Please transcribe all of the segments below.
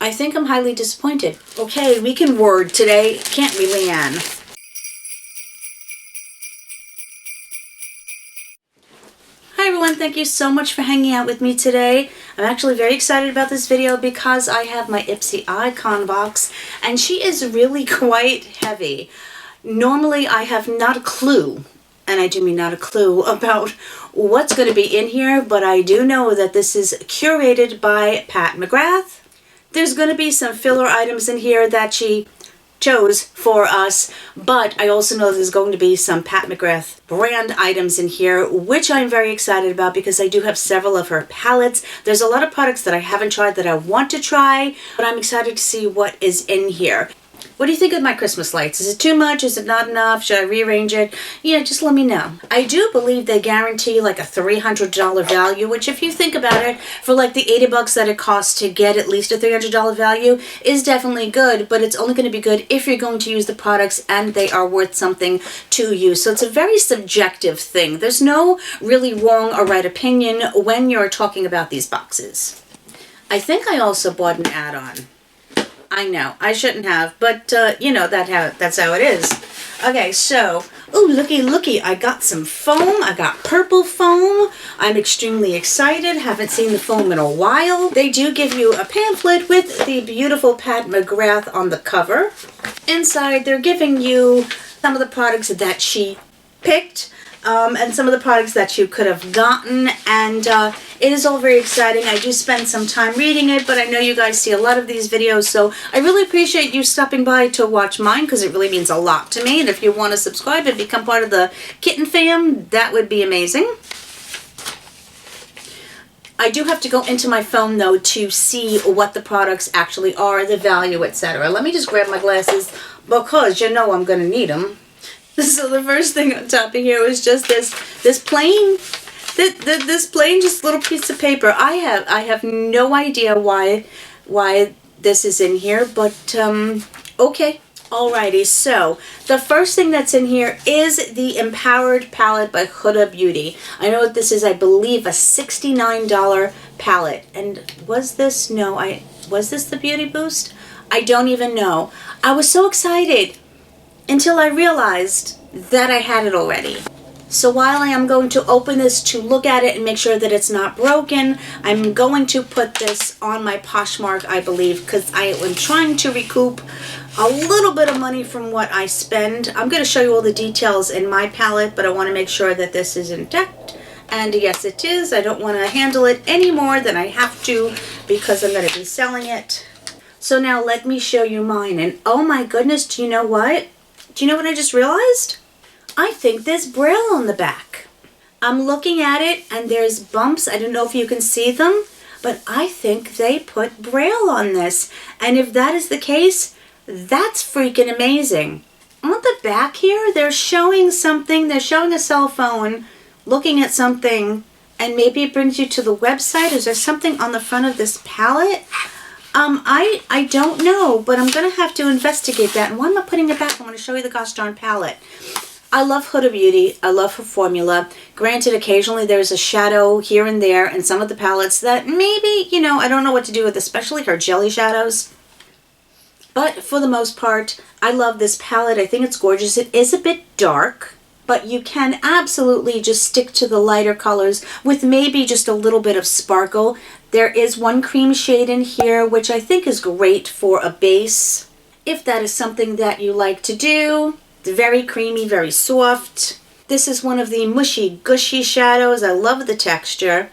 I think I'm highly disappointed. Okay, we can word today, can't we, Leann? Hi everyone, thank you so much for hanging out with me today. I'm actually very excited about this video because I have my Ipsy Icon Box and she is really quite heavy. Normally I have not a clue, and I do mean not a clue, about what's going to be in here, but I do know that this is curated by Pat McGrath. There's going to be some filler items in here that she chose for us, but I also know there's going to be some Pat McGrath brand items in here, which I'm very excited about because I do have several of her palettes. There's a lot of products that I haven't tried that I want to try, but I'm excited to see what is in here. What do you think of my Christmas lights? Is it too much? Is it not enough? Should I rearrange it? Yeah, just let me know. I do believe they guarantee like a $300 value, which if you think about it, for like the 80 bucks that it costs to get at least a $300 value is definitely good, but it's only going to be good if you're going to use the products and they are worth something to you. So it's a very subjective thing. There's no really wrong or right opinion when you're talking about these boxes. I think I also bought an add-on. I know, I shouldn't have, but you know, that's how it is. Okay, so, ooh, looky, I got some foam. I got purple foam. I'm extremely excited. Haven't seen the foam in a while. They do give you a pamphlet with the beautiful Pat McGrath on the cover. Inside, they're giving you some of the products that she picked. And some of the products that you could have gotten, and it is all very exciting. I do spend some time reading it, but I know you guys see a lot of these videos, so I really appreciate you stopping by to watch mine because it really means a lot to me. And if you want to subscribe and become part of the kitten fam, that would be amazing. I do have to go into my phone though to see what the products actually are, the value, etc. Let me just grab my glasses because you know I'm going to need them. So the first thing on top of here was just this plain just little piece of paper. I have no idea why this is in here, but okay. Alrighty, so the first thing that's in here is the Empowered palette by Huda Beauty. I know this is, I believe, a $69 palette. And was this the Beauty Boost? I don't even know. I was so excited until I realized that I had it already. So while I am going to open this to look at it and make sure that it's not broken, I'm going to put this on my Poshmark, I believe, because I am trying to recoup a little bit of money from what I spend. I'm going to show you all the details in my palette, but I want to make sure that this is intact. And yes, it is. I don't want to handle it any more than I have to because I'm going to be selling it. So now let me show you mine. And oh my goodness, do you know what? Do you know what I just realized? I think there's Braille on the back. I'm looking at it and there's bumps. I don't know if you can see them, but I think they put Braille on this. And if that is the case, that's freaking amazing. On the back here, they're showing something. They're showing a cell phone looking at something, and maybe it brings you to the website. Is there something on the front of this palette? I don't know, but I'm going to have to investigate that. And why am I putting it back? I want to show you the gosh darn palette. I love Huda Beauty. I love her formula. Granted, occasionally there's a shadow here and there in some of the palettes that maybe, you know, I don't know what to do with, especially her jelly shadows. But for the most part, I love this palette. I think it's gorgeous. It is a bit dark, but you can absolutely just stick to the lighter colors with maybe just a little bit of sparkle. There is one cream shade in here, which I think is great for a base, if that is something that you like to do. It's very creamy, very soft. This is one of the mushy, gushy shadows. I love the texture.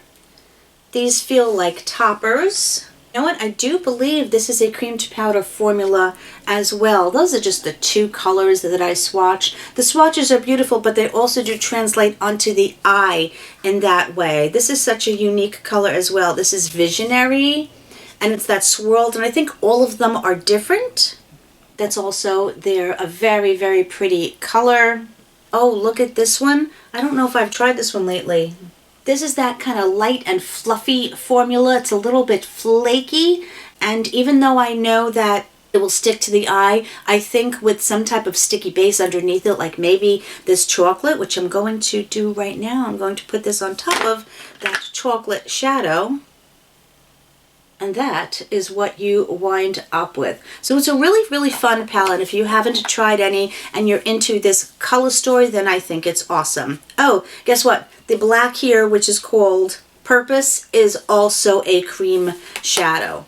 These feel like toppers. You know what? I do believe this is a cream to powder formula as well. Those are just the two colors that I swatched. The swatches are beautiful, but they also do translate onto the eye in that way. This is such a unique color as well. This is Visionary, and it's that swirled, and I think all of them are different. That's also a very, very pretty color. Oh, look at this one. I don't know if I've tried this one lately. This is that kind of light and fluffy formula. It's a little bit flaky, and even though I know that it will stick to the eye, I think with some type of sticky base underneath it, like maybe this chocolate, which I'm going to do right now. I'm going to put this on top of that chocolate shadow. And that is what you wind up with. So it's a really, really fun palette. If you haven't tried any and you're into this color story, then I think it's awesome. Oh, guess what? The black here, which is called Purpose, is also a cream shadow.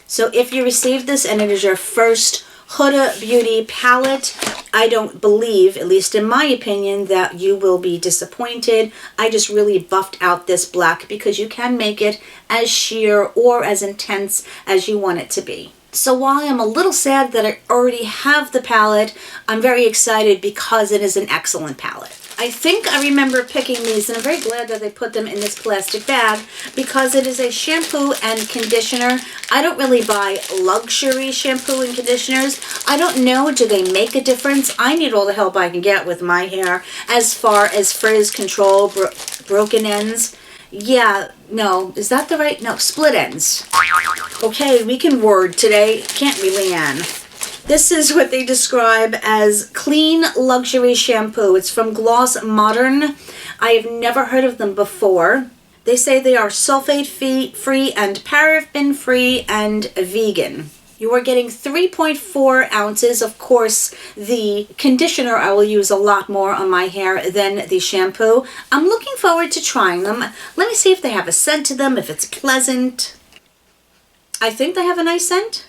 So if you received this and it is your first Huda Beauty palette, I don't believe, at least in my opinion, that you will be disappointed. I just really buffed out this black because you can make it as sheer or as intense as you want it to be. So while I'm a little sad that I already have the palette, I'm very excited because it is an excellent palette. I think I remember picking these, and I'm very glad that they put them in this plastic bag because it is a shampoo and conditioner. I don't really buy luxury shampoo and conditioners. I don't know, do they make a difference? I need all the help I can get with my hair as far as frizz control, broken ends. Yeah, no, is that the right? No, split ends. Okay, we can word today, can't we, Leann? This is what they describe as clean luxury shampoo. It's from Gloss Modern. I have never heard of them before. They say they are sulfate-free and paraffin-free and vegan. You are getting 3.4 ounces. Of course, the conditioner I will use a lot more on my hair than the shampoo. I'm looking forward to trying them. Let me see if they have a scent to them, if it's pleasant. I think they have a nice scent.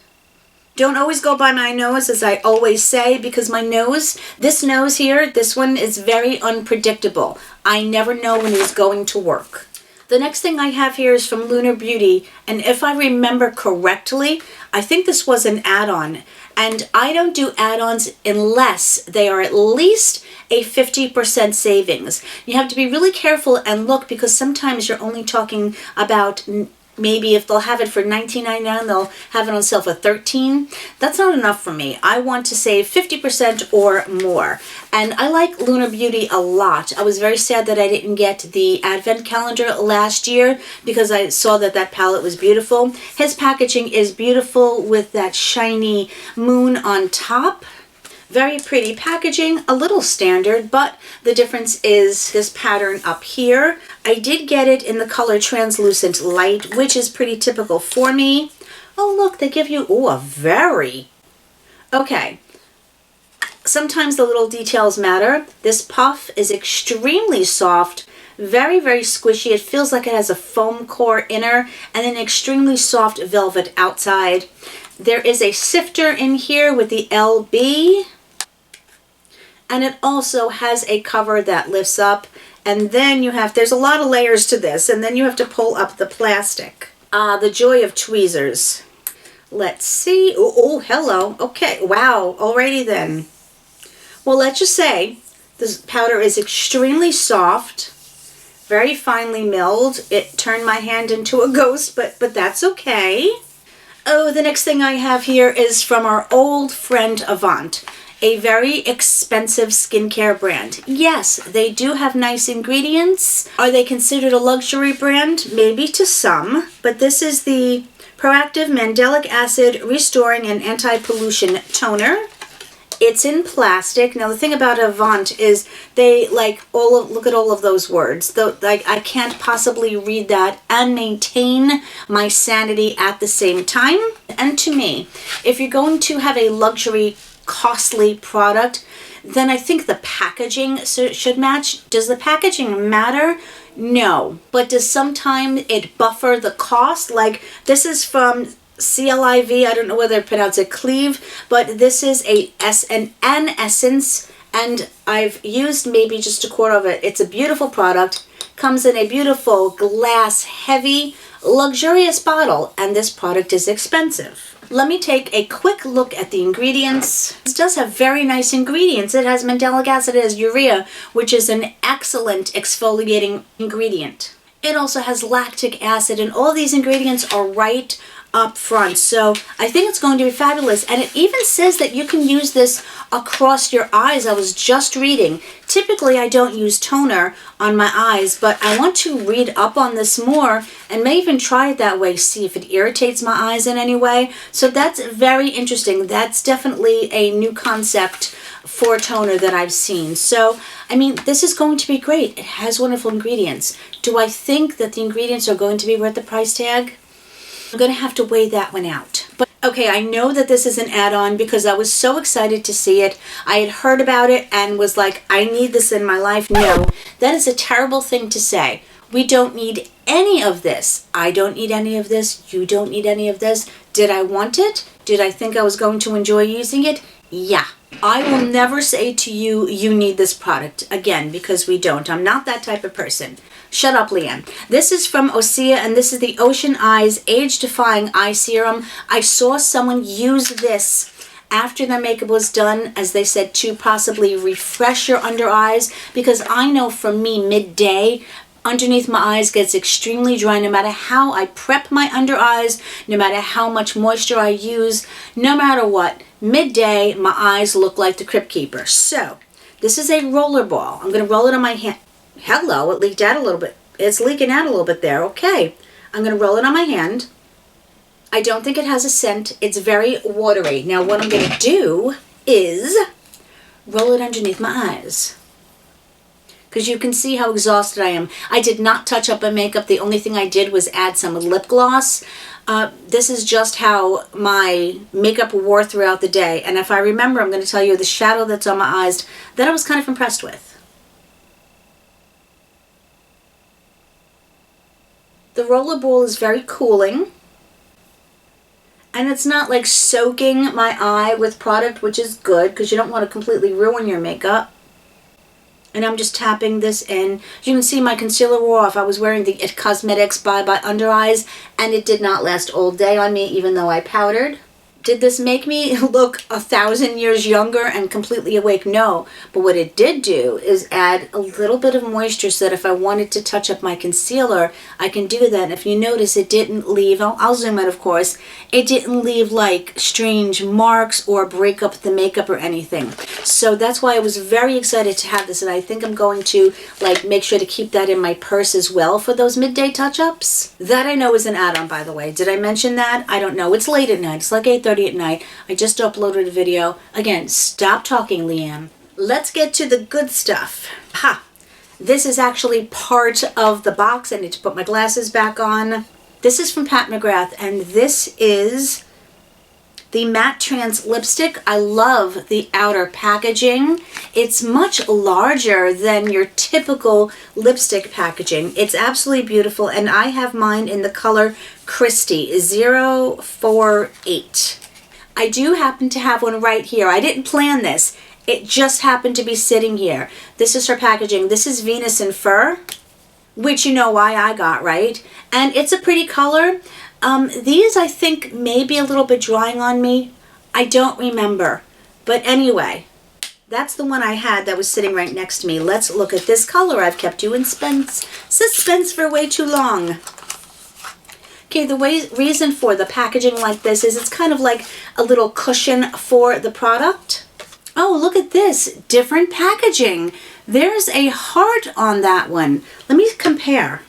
Don't always go by my nose, as I always say, because my nose, this nose here, this one is very unpredictable. I never know when it's going to work. The next thing I have here is from Lunar Beauty, and if I remember correctly, I think this was an add-on. And I don't do add-ons unless they are at least a 50% savings. You have to be really careful and look, because sometimes you're only talking about maybe if they'll have it for $19.99, they'll have it on sale for $13. That's not enough for me. I want to save 50% or more. And I like Lunar Beauty a lot. I was very sad that I didn't get the advent calendar last year because I saw that that palette was beautiful. His packaging is beautiful with that shiny moon on top. Very pretty packaging, a little standard, but the difference is this pattern up here. I did get it in the color Translucent Light, which is pretty typical for me. Oh, look, they give you, a very. Okay. Sometimes the little details matter. This puff is extremely soft, very, very squishy. It feels like it has a foam core inner and an extremely soft velvet outside. There is a sifter in here with the LB. And it also has a cover that lifts up, and then you have, there's a lot of layers to this, and then you have to pull up the plastic. The joy of tweezers. Let's see. Oh, hello. Okay, wow. Alrighty then. Well, let's just say this powder is extremely soft, very finely milled. It turned my hand into a ghost, but that's okay. Oh, the next thing I have here is from our old friend Avant. A very expensive skincare brand. Yes, they do have nice ingredients. Are they considered a luxury brand? Maybe to some, but this is the Proactive Mandelic Acid Restoring and Anti-Pollution Toner. It's in plastic. Now the thing about Avant is they look at all of those words. I can't possibly read that and maintain my sanity at the same time. And to me, if you're going to have a luxury costly product, then I think the packaging should match. Does the packaging matter? No. But does sometimes it buffer the cost? Like this is from CLIV, I don't know whether to pronounce it Cleve, but this is an essence, and I've used maybe just a quarter of it. It's a beautiful product, comes in a beautiful glass heavy luxurious bottle, and this product is expensive. Let me take a quick look at the ingredients. This does have very nice ingredients. It has mandelic acid, it has urea, which is an excellent exfoliating ingredient. It also has lactic acid, and all these ingredients are right up front. So I think it's going to be fabulous. And it even says that you can use this across your eyes. I was just reading. Typically I don't use toner on my eyes, but I want to read up on this more and may even try it that way, see if it irritates my eyes in any way. So that's very interesting. That's definitely a new concept for toner that I've seen. So, I mean, this is going to be great. It has wonderful ingredients. Do I think that the ingredients are going to be worth the price tag? I'm going to have to weigh that one out. But okay, I know that this is an add-on because I was so excited to see it. I had heard about it and was like, I need this in my life. No, that is a terrible thing to say. We don't need any of this. I don't need any of this. You don't need any of this. Did I want it? Did I think I was going to enjoy using it? Yeah. I will never say to you, you need this product again, because we don't. I'm not that type of person. Shut up, Leann. This is from Osea, and this is the Ocean Eyes Age Defying Eye Serum. I saw someone use this after their makeup was done, as they said, to possibly refresh your under eyes, because I know for me, midday, underneath my eyes gets extremely dry no matter how I prep my under eyes, no matter how much moisture I use, no matter what. Midday, my eyes look like the Crypt Keeper. So, this is a roller ball. I'm going to roll it on my hand. Hello, it leaked out a little bit. It's leaking out a little bit there. Okay. I'm going to roll it on my hand. I don't think it has a scent. It's very watery. Now, what I'm going to do is roll it underneath my eyes, because you can see how exhausted I am. I did not touch up my makeup. The only thing I did was add some lip gloss. This is just how my makeup wore throughout the day. And if I remember, I'm going to tell you the shadow that's on my eyes that I was kind of impressed with. The roller ball is very cooling. And it's not like soaking my eye with product, which is good because you don't want to completely ruin your makeup. And I'm just tapping this in. As you can see, my concealer wore off. I was wearing the It Cosmetics Bye Bye Under Eyes, and it did not last all day on me, even though I powdered. Did this make me look 1,000 years younger and completely awake? No. But what it did do is add a little bit of moisture so that if I wanted to touch up my concealer, I can do that. And if you notice, it didn't leave, I'll zoom in of course, it didn't leave like strange marks or break up the makeup or anything. So that's why I was very excited to have this, and I think I'm going to like make sure to keep that in my purse as well for those midday touch-ups. That I know is an add-on, by the way. Did I mention that? I don't know. It's late at night. It's like 8:30 at night. I just uploaded a video. Again, stop talking, Leann. Let's get to the good stuff. Ha! This is actually part of the box. I need to put my glasses back on. This is from Pat McGrath, and this is the Matte Trance lipstick. I love the outer packaging. It's much larger than your typical lipstick packaging. It's absolutely beautiful, and I have mine in the color Christy 048. I do happen to have one right here. I didn't plan this. It just happened to be sitting here. This is her packaging. This is Venus in Fur, which you know why I got, right? And it's a pretty color. These I think may be a little bit drying on me. I don't remember. But anyway, that's the one I had that was sitting right next to me. Let's look at this color. I've kept you in suspense for way too long. Okay, the reason for the packaging like this is it's kind of like a little cushion for the product. Oh, look at this. Different packaging. There's a heart on that one. Let me compare.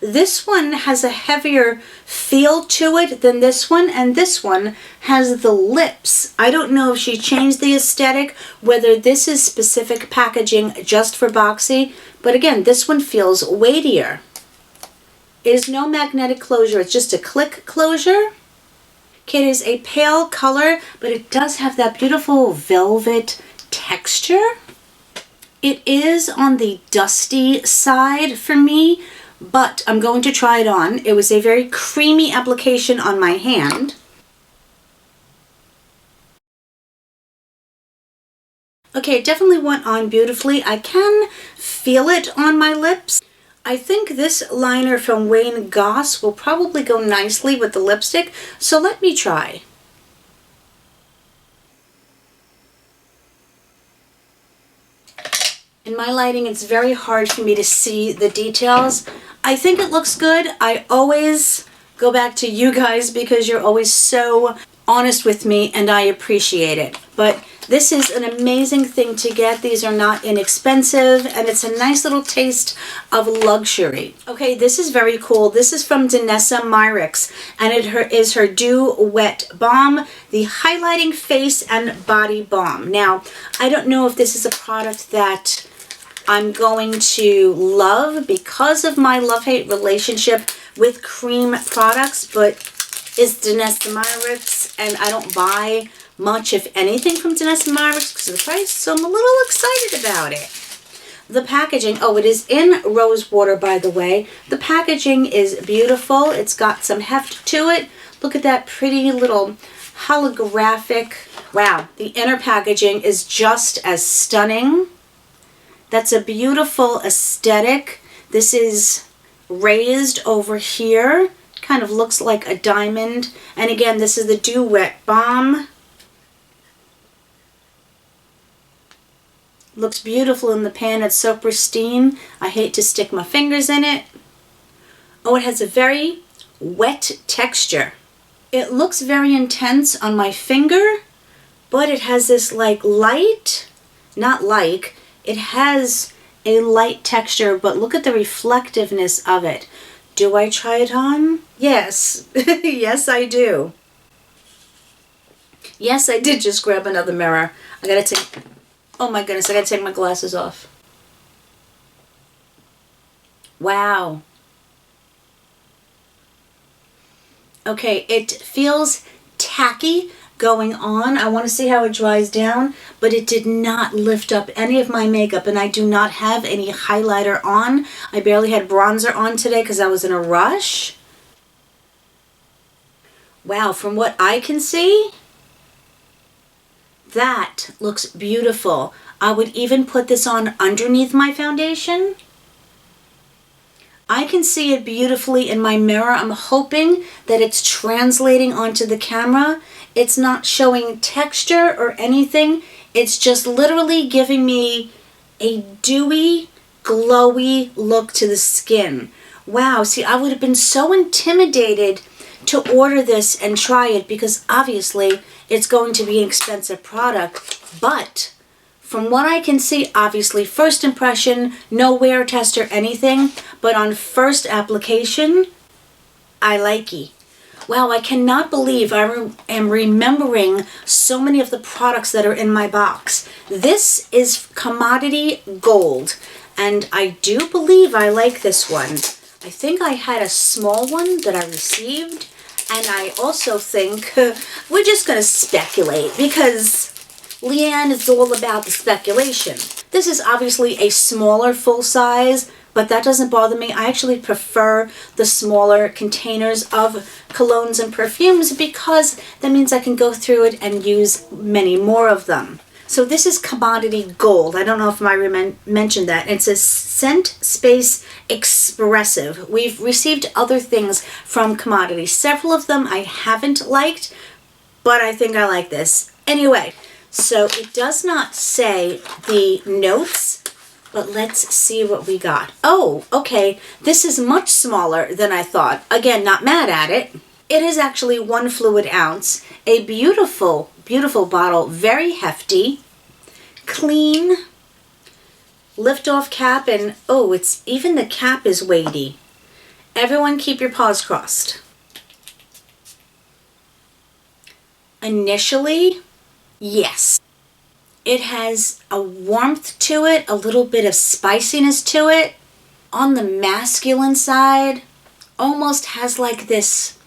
This one has a heavier feel to it than this one, and this one has the lips. I don't know if she changed the aesthetic, whether this is specific packaging just for Boxy, but again, this one feels weightier. It is no magnetic closure, it's just a click closure. Okay, it is a pale color, but it does have that beautiful velvet texture. It is on the dusty side for me, but I'm going to try it on. It was a very creamy application on my hand. Okay, it definitely went on beautifully. I can feel it on my lips. I think this liner from Wayne Goss will probably go nicely with the lipstick, so let me try. In my lighting, it's very hard for me to see the details. I think it looks good. I always go back to you guys because you're always so honest with me, and I appreciate it. But this is an amazing thing to get. These are not inexpensive, and it's a nice little taste of luxury. Okay, this is very cool. This is from Danessa Myricks, and it is her Dew Wet Balm, the Highlighting Face and Body Balm. Now, I don't know if this is a product that I'm going to love because of my love-hate relationship with cream products, but it's Danessa Myricks, and I don't buy much, if anything, from Danessa Myricks because of the price, so I'm a little excited about it. The packaging, oh, it is in rose water, by the way. The packaging is beautiful. It's got some heft to it. Look at that pretty little holographic. Wow, the inner packaging is just as stunning. That's a beautiful aesthetic. This is raised over here. Kind of looks like a diamond. And again, this is the Dew Wet Balm. Looks beautiful in the pan. It's so pristine. I hate to stick my fingers in it. Oh, it has a very wet texture. It looks very intense on my finger, but it has this like light, not like, it has a light texture, but look at the reflectiveness of it. Do I try it on? Yes. Yes, I do. Yes, I did just grab another mirror. I gotta take, oh my goodness, I gotta take my glasses off. Wow. Okay, it feels tacky going on. I want to see how it dries down, but it did not lift up any of my makeup, and I do not have any highlighter on. I barely had bronzer on today because I was in a rush. Wow, from what I can see, that looks beautiful. I would even put this on underneath my foundation. I can see it beautifully in my mirror. I'm hoping that it's translating onto the camera. It's not showing texture or anything. It's just literally giving me a dewy, glowy look to the skin. Wow, see, I would have been so intimidated to order this and try it because obviously it's going to be an expensive product. But from what I can see, obviously, first impression, no wear test or anything, but on first application, I like it. Wow, I cannot believe I am remembering so many of the products that are in my box. This is commodity gold, and I do believe I like this one. I think I had a small one that I received, and I also think we're just going to speculate because Leann is all about the speculation. This is obviously a smaller full size, but that doesn't bother me. I actually prefer the smaller containers of colognes and perfumes because that means I can go through it and use many more of them. So this is commodity gold. I don't know if I mentioned that. It says Scent Space Expressive. We've received other things from commodity. Several of them I haven't liked, but I think I like this. Anyway, so it does not say the notes, but let's see what we got. Oh, okay. This is much smaller than I thought. Again, not mad at it. It is actually 1 fluid ounce. A beautiful, beautiful bottle. Very hefty. Clean. Lift off cap, and oh, it's even the cap is weighty. Everyone keep your paws crossed. Initially, yes. It has a warmth to it, a little bit of spiciness to it. On the masculine side, almost has like this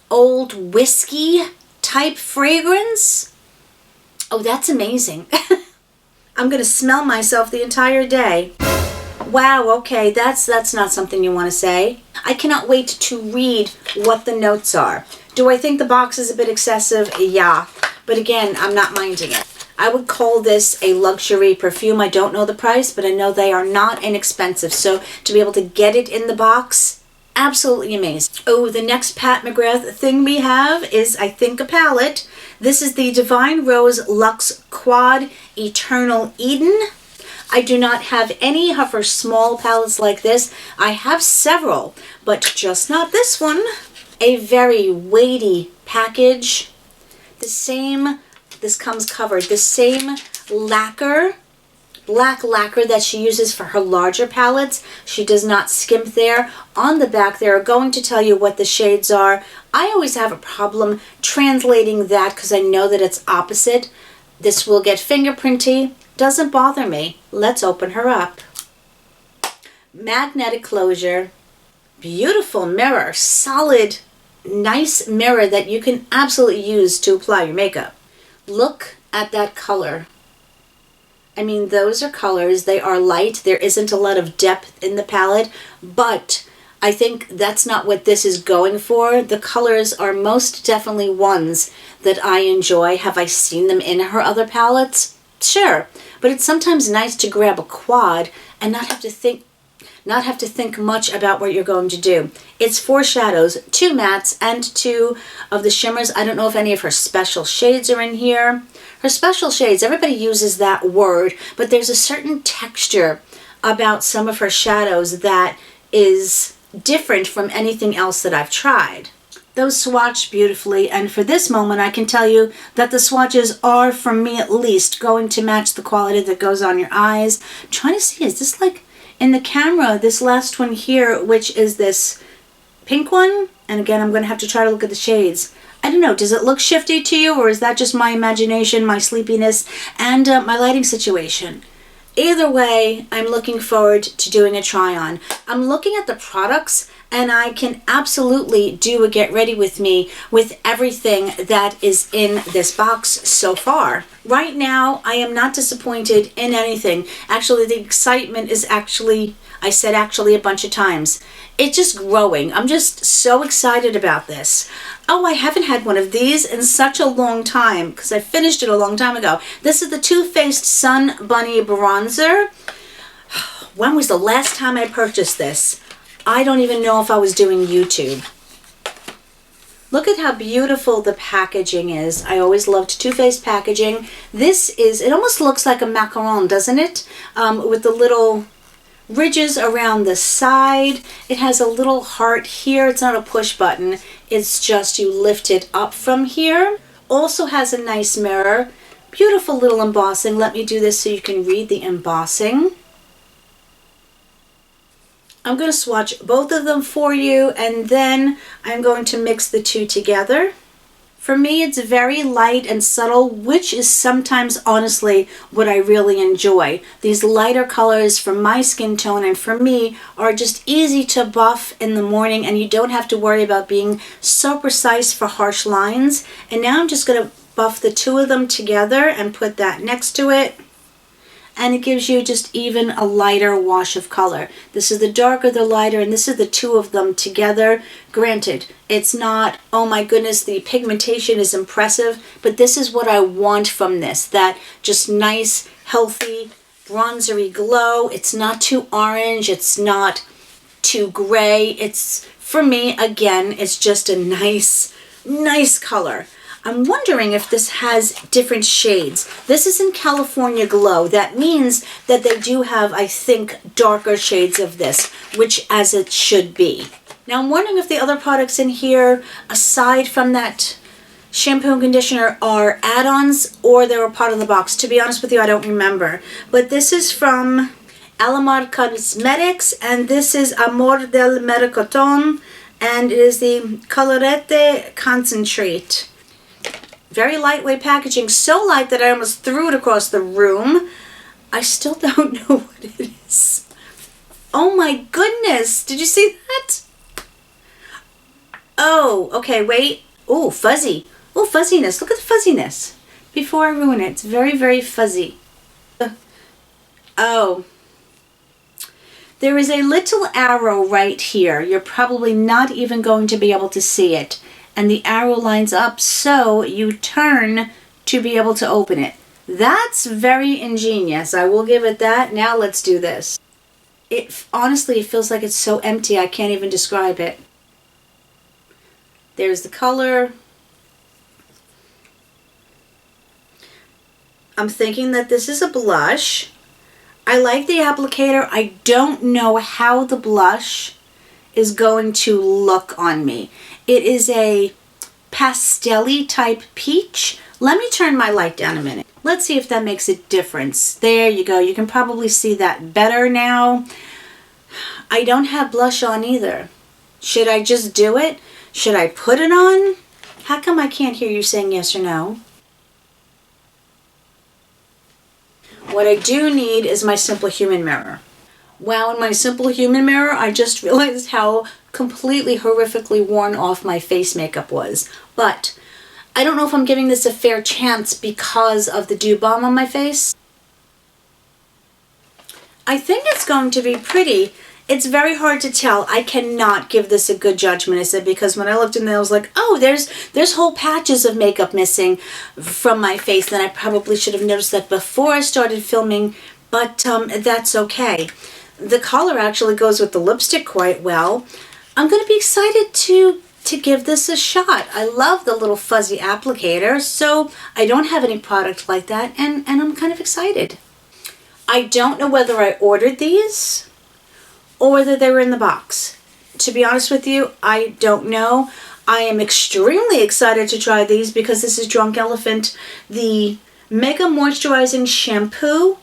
old whiskey type fragrance. Oh, that's amazing. I'm going to smell myself the entire day. Wow, okay, that's not something you want to say. I cannot wait to read what the notes are. Do I think the box is a bit excessive? Yeah, but again, I'm not minding it. I would call this a luxury perfume. I don't know the price, but I know they are not inexpensive. So to be able to get it in the box, absolutely amazing. Oh, the next Pat McGrath thing we have is, I think, a palette. This is the Divine Rose Luxe Quad Eternal Eden. I do not have any of her small palettes like this. I have several, but just not this one. A very weighty package. The same, this comes covered, the same lacquer, black lacquer that she uses for her larger palettes. She does not skimp there. On the back, they are going to tell you what the shades are. I always have a problem translating that because I know that it's opposite. This will get fingerprinty. Doesn't bother me. Let's open her up. Magnetic closure. beautiful mirror, solid, nice mirror that you can absolutely use to apply your makeup. Look at that color. I mean, those are colors. They are light. There isn't a lot of depth in the palette, but I think that's not what this is going for. The colors are most definitely ones that I enjoy. Have I seen them in her other palettes? Sure, but it's sometimes nice to grab a quad and not have to think much about what you're going to do. It's 4 shadows, 2 mattes, and 2 of the shimmers. I don't know if any of her special shades are in here. Her special shades, everybody uses that word, but there's a certain texture about some of her shadows that is different from anything else that I've tried. Those swatched beautifully, and for this moment I can tell you that the swatches are, for me at least, going to match the quality that goes on your eyes. I'm trying to see, is this like in the camera, this last one here, which is this pink one? And again, I'm going to have to try to look at the shades. I don't know, does it look shifty to you, or is that just my imagination, my sleepiness, and my lighting situation? Either way, I'm looking forward to doing a try-on. I'm looking at the products, and I can absolutely do a get ready with me with everything that is in this box so far. Right now, I am not disappointed in anything. Actually, the excitement is I said actually a bunch of times. It's just growing. I'm just so excited about this. Oh, I haven't had one of these in such a long time because I finished it a long time ago. This is the Too Faced Sun Bunny Bronzer. When was the last time I purchased this? I don't even know if I was doing YouTube. Look at how beautiful the packaging is. I always loved Too Faced packaging. This is, it almost looks like a macaron, doesn't it? With the little ridges around the side. It has a little heart here. It's not a push button. It's just you lift it up from here. Also has a nice mirror. Beautiful little embossing. Let me do this so you can read the embossing. I'm going to swatch both of them for you, and then I'm going to mix the two together. For me, it's very light and subtle, which is sometimes, honestly, what I really enjoy. These lighter colors for my skin tone and for me are just easy to buff in the morning, and you don't have to worry about being so precise for harsh lines. And now I'm just going to buff the two of them together and put that next to it. And it gives you just even a lighter wash of color. This is the darker, the lighter, and this is the two of them together. Granted, it's not, oh my goodness, the pigmentation is impressive, but this is what I want from this. That just nice, healthy, bronzery glow. It's not too orange, it's not too gray. It's, for me, again, it's just a nice color. I'm wondering if this has different shades. This is in California Glow. That means that they do have, I think, darker shades of this, which as it should be. Now I'm wondering if the other products in here, aside from that shampoo and conditioner, are add-ons or they were part of the box. To be honest with you, I don't remember. But this is from Alamar Cosmetics, and this is Amor del Melocotón, and it is the Colorete Concentrate. Very lightweight packaging, so light that I almost threw it across the room. I still don't know what it is. Oh my goodness, did you see that? Oh, okay, wait. Oh, fuzzy. Oh, fuzziness, look at the fuzziness. Before I ruin it, it's very, very fuzzy. Oh. There is a little arrow right here. You're probably not even going to be able to see it. And the arrow lines up so you turn to be able to open it. That's very ingenious. I will give it that. Now let's do this. Honestly, it feels like it's so empty I can't even describe it. There's the color. I'm thinking that this is a blush. I like the applicator. I don't know how the blush is going to look on me. It is a pastel-y type peach. Let me turn my light down a minute. Let's see if that makes a difference. There you go. You can probably see that better now. I don't have blush on either. Should I just do it? Should I put it on? How come I can't hear you saying yes or no? What I do need is my Simple Human mirror. Wow, in my simple human mirror, I just realized how completely horrifically worn off my face makeup was. But I don't know if I'm giving this a fair chance because of the dew balm on my face. I think it's going to be pretty. It's very hard to tell. I cannot give this a good judgment, I said, because when I looked in there, I was like, oh, there's whole patches of makeup missing from my face. Then I probably should have noticed that before I started filming, but that's okay. The color actually goes with the lipstick quite well. I'm going to be excited to give this a shot. I love the little fuzzy applicator, so I don't have any product like that, and I'm kind of excited. I don't know whether I ordered these or whether they were in the box. To be honest with you, I don't know. I am extremely excited to try these because this is Drunk Elephant, the Mega Moisturizing Shampoo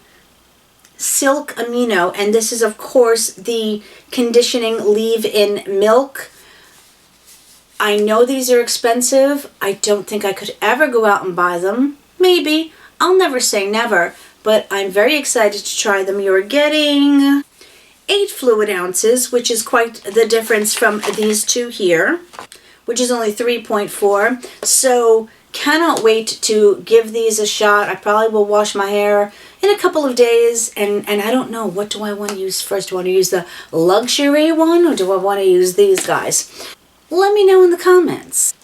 Silk Amino, and this is of course the conditioning leave-in milk. I know these are expensive. I don't think I could ever go out and buy them. Maybe. I'll never say never, but I'm very excited to try them. You're getting 8 fluid ounces, which is quite the difference from these two here, which is only 3.4. So cannot wait to give these a shot. I probably will wash my hair in a couple of days, and I don't know, what do I want to use first? Do I want to use the luxury one, or do I want to use these guys? Let me know in the comments.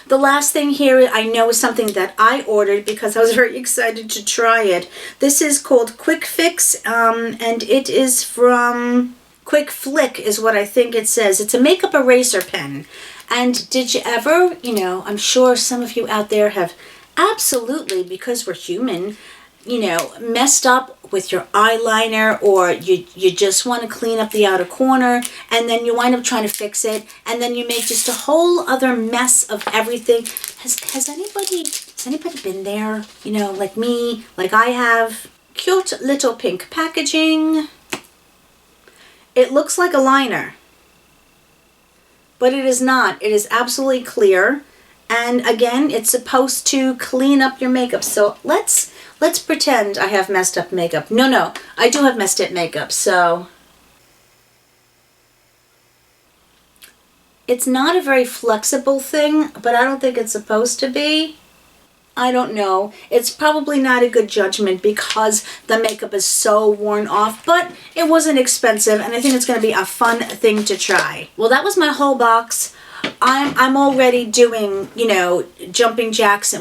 The last thing here I know is something that I ordered because I was very excited to try it. This is called Quick Fix, and it is from Quick Flick is what I think it says. It's a makeup eraser pen. And did you ever, I'm sure some of you out there have absolutely, because we're human, messed up with your eyeliner, or you just want to clean up the outer corner, and then you wind up trying to fix it, and then you make just a whole other mess of everything. Has anybody been there? Like me, like I have. Cute little pink packaging. It looks like a liner, but it is not. It is absolutely clear. And again, it's supposed to clean up your makeup. So let's pretend I have messed up makeup. No, I do have messed up makeup. So it's not a very flexible thing, but I don't think it's supposed to be. I don't know. It's probably not a good judgment because the makeup is so worn off, but it wasn't expensive, and I think it's going to be a fun thing to try. Well, that was my whole box. I'm already doing, jumping jacks,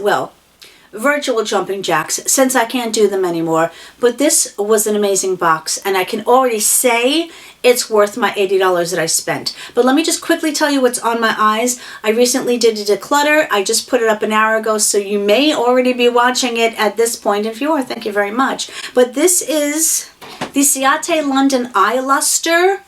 virtual jumping jacks, since I can't do them anymore. But this was an amazing box, and I can already say it's worth my $80 that I spent. But let me just quickly tell you what's on my eyes. I recently did a declutter. I just put it up an hour ago, so you may already be watching it at this point. If you are, thank you very much. But this is the Ciate London Eye Luster.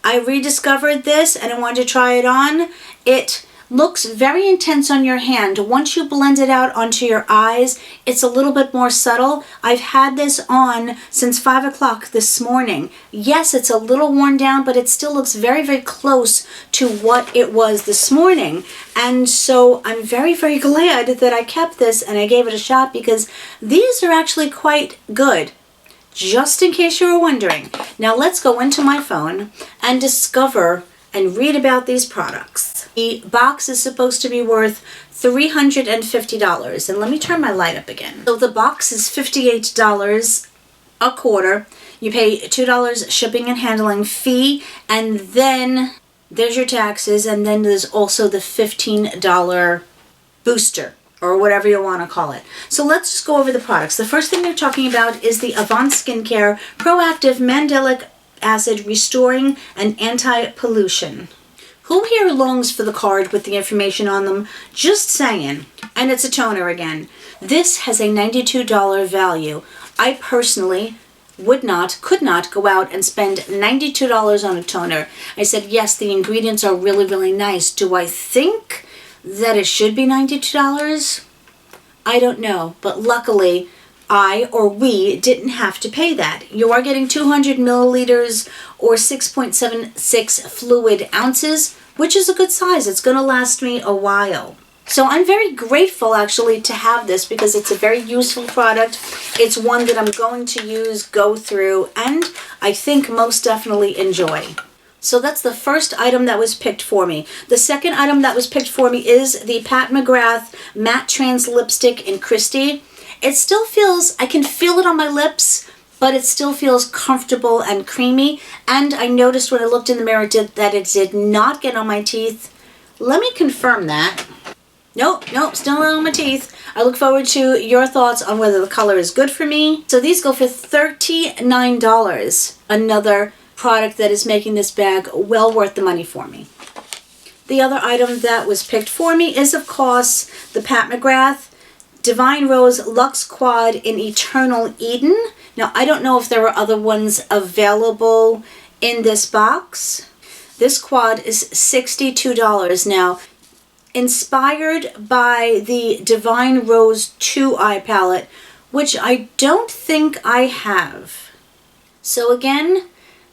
I rediscovered this and I wanted to try it on. It looks very intense on your hand. Once you blend it out onto your eyes, it's a little bit more subtle. I've had this on since 5 o'clock this morning. Yes, it's a little worn down, but it still looks very, very close to what it was this morning. And so I'm very, very glad that I kept this and I gave it a shot because these are actually quite good. Just in case you were wondering. Now let's go into my phone and discover and read about these products. The box is supposed to be worth $350. And let me turn my light up again. So the box is $58 a quarter. You pay $2 shipping and handling fee, and then there's your taxes, and then there's also the $15 booster, or whatever you want to call it. So let's just go over the products. The first thing they're talking about is the Avant Skincare Proactive Mandelic Acid Restoring and Anti-Pollution. Who here longs for the card with the information on them? Just saying. And it's a toner again. This has a $92 value. I personally could not go out and spend $92 on a toner. I said, yes, the ingredients are really, really nice. Do I think that it should be $92? I don't know, but luckily we didn't have to pay that. You are getting 200 milliliters or 6.76 fluid ounces, which is a good size. It's going to last me a while. So I'm very grateful actually to have this because it's a very useful product. It's one that I'm going to use, go through, and I think most definitely enjoy. So that's the first item that was picked for me. The second item that was picked for me is the Pat McGrath Matte Trans Lipstick in Christie. It still feels, I can feel it on my lips, but it still feels comfortable and creamy. And I noticed when I looked in the mirror that it did not get on my teeth. Let me confirm that. Nope, still not on my teeth. I look forward to your thoughts on whether the color is good for me. So these go for $39. Another product that is making this bag well worth the money for me. The other item that was picked for me is, of course, the Pat McGrath Divine Rose Luxe Quad in Eternal Eden. Now, I don't know if there are other ones available in this box. This quad is $62. Now, inspired by the Divine Rose 2 eye palette, which I don't think I have. So again,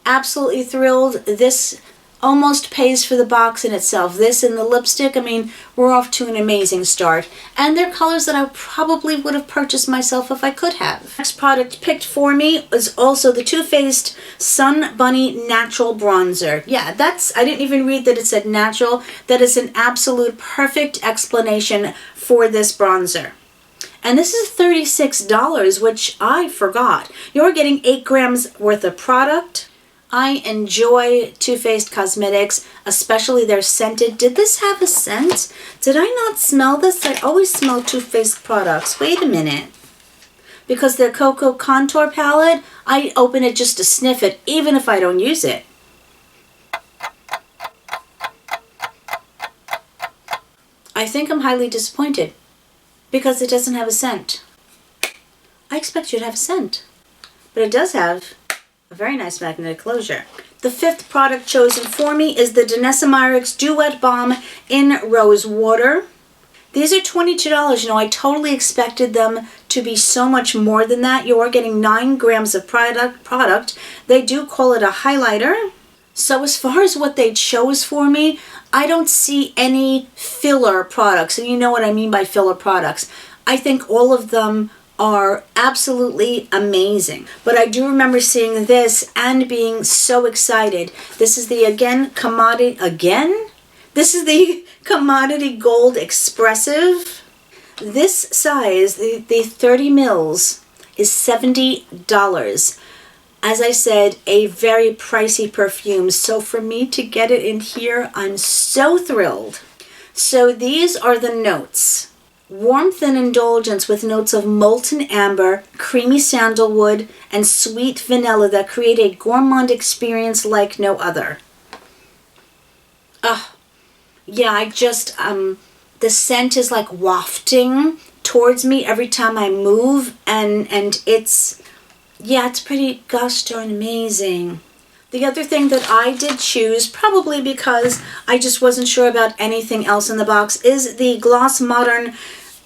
absolutely thrilled. This almost pays for the box in itself. This and the lipstick, I mean, we're off to an amazing start. And they're colors that I probably would have purchased myself if I could have. Next product picked for me is also the Too Faced Sun Bunny Natural Bronzer. Yeah, I didn't even read that it said natural. That is an absolute perfect explanation for this bronzer. And this is $36, which I forgot. You're getting 8 grams worth of product. I enjoy Too Faced Cosmetics, especially their scented. Did this have a scent? Did I not smell this? I always smell Too Faced products. Wait a minute. Because their Cocoa Contour Palette, I open it just to sniff it, even if I don't use it. I think I'm highly disappointed because it doesn't have a scent. I expect you to have a scent, but it does have a very nice magnetic closure. The fifth product chosen for me is the Danessa Myricks Duet Balm in Rose Water. These are $22. You know, I totally expected them to be so much more than that. You are getting 9 grams of product. They do call it a highlighter. So as far as what they chose for me, I don't see any filler products. And you know what I mean by filler products. I think all of them are absolutely amazing. But I do remember seeing this and being so excited. This is the This is the Commodity Gold Expressive. This size, the 30 mils, is $70. As I said, a very pricey perfume. So for me to get it in here, I'm so thrilled. So these are the notes. Warmth and indulgence with notes of molten amber, creamy sandalwood, and sweet vanilla that create a gourmand experience like no other. Yeah, I just, the scent is like wafting towards me every time I move, and it's pretty gosh darn amazing. The other thing that I did choose, probably because I just wasn't sure about anything else in the box, is the Gloss Modern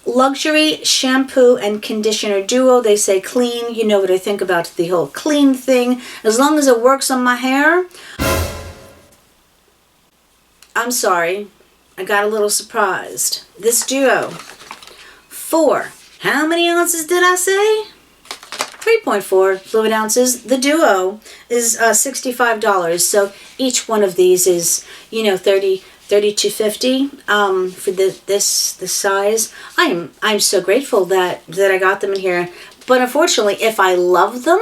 Luxury Shampoo and Conditioner Duo. They say clean. You know what I think about the whole clean thing. As long as it works on my hair. I'm sorry. I got a little surprised. This duo, how many ounces did I say? 3.4 fluid ounces. The duo is $65. So each one of these is, you know, $30 to $50 for this size. I'm so grateful that I got them in here. But unfortunately, if I love them,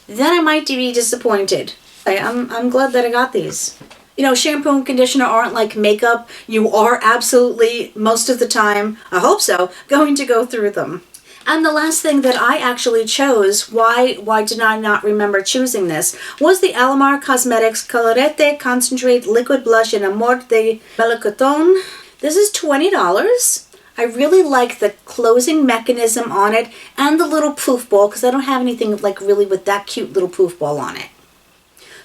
then I might be disappointed. I'm glad that I got these. You know, shampoo and conditioner aren't like makeup. You are absolutely, most of the time, I hope so, going to go through them. And the last thing that I actually chose, why did I not remember choosing this, was the Alamar Cosmetics Colorete Concentrate Liquid Blush in Amor de Melocotón. This is $20. I really like the closing mechanism on it and the little poof ball, because I don't have anything like really with that cute little poof ball on it.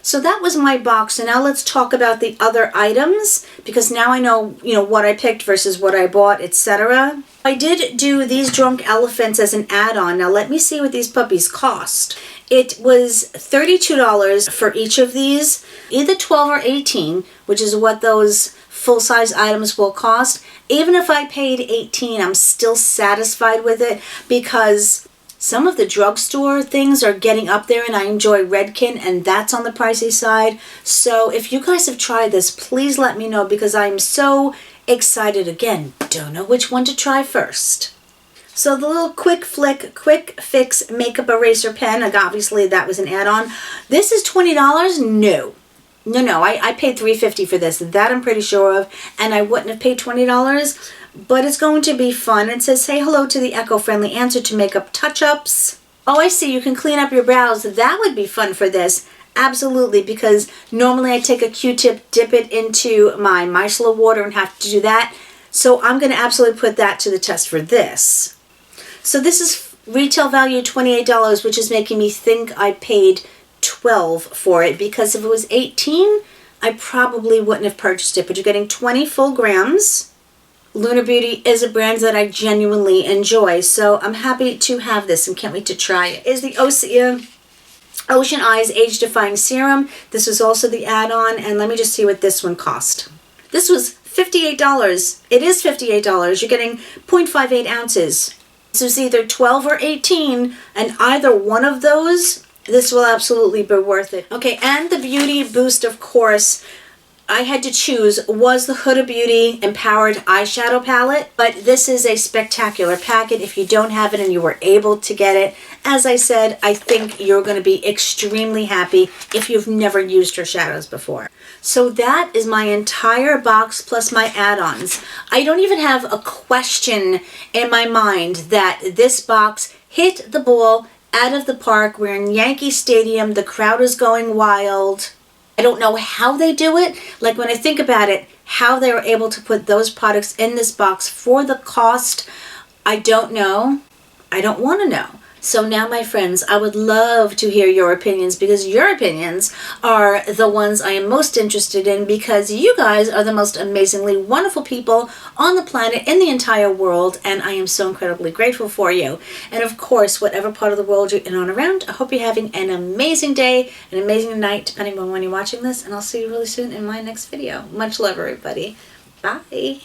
So that was my box, and now let's talk about the other items, because now I know, you know, what I picked versus what I bought, etc. I did do these Drunk Elephants as an add-on. Now let me see what these puppies cost. It was $32 for each of these, either 12 or 18, which is what those full-size items will cost. Even if I paid $18, I'm still satisfied with it because some of the drugstore things are getting up there, and I enjoy Redken, and that's on the pricey side. So if you guys have tried this, please let me know because I'm so excited. Again, don't know which one to try first. So the little Quick Fix makeup eraser pen, obviously that was an add-on. This is $20? No. No, I paid $3.50 for this. That I'm pretty sure of, and I wouldn't have paid $20, but it's going to be fun. It says, say hello to the eco-friendly answer to makeup touch-ups. Oh, I see, you can clean up your brows. That would be fun for this. Absolutely, because normally I take a Q-tip, dip it into my micellar water and have to do that. So I'm going to absolutely put that to the test for this. So this is retail value $28, which is making me think I paid $12 for it, because if it was $18, I probably wouldn't have purchased it. But you're getting 20 full grams. Lunar Beauty is a brand that I genuinely enjoy, so I'm happy to have this and can't wait to try it. Is the Osea Ocean Eyes Age Defying Serum. This was also the add-on, and let me just see what this one cost. This was $58. It is $58. You're getting 0.58 ounces. This was either 12 or 18, and either one of those, this will absolutely be worth it. Okay, and the Beauty Boost, of course, I had to choose, was the Huda Beauty Empowered Eyeshadow Palette, but this is a spectacular packet. If you don't have it and you were able to get it, as I said, I think you're going to be extremely happy if you've never used her shadows before. So that is my entire box plus my add-ons. I don't even have a question in my mind that this box hit the ball out of the park. We're in Yankee Stadium. The crowd is going wild. I don't know how they do it. Like, when I think about it, how they were able to put those products in this box for the cost, I don't know. I don't want to know. So now, my friends, I would love to hear your opinions, because your opinions are the ones I am most interested in, because you guys are the most amazingly wonderful people on the planet, in the entire world, and I am so incredibly grateful for you. And of course, whatever part of the world you're in and around, I hope you're having an amazing day, an amazing night, depending on when you're watching this, and I'll see you really soon in my next video. Much love, everybody. Bye.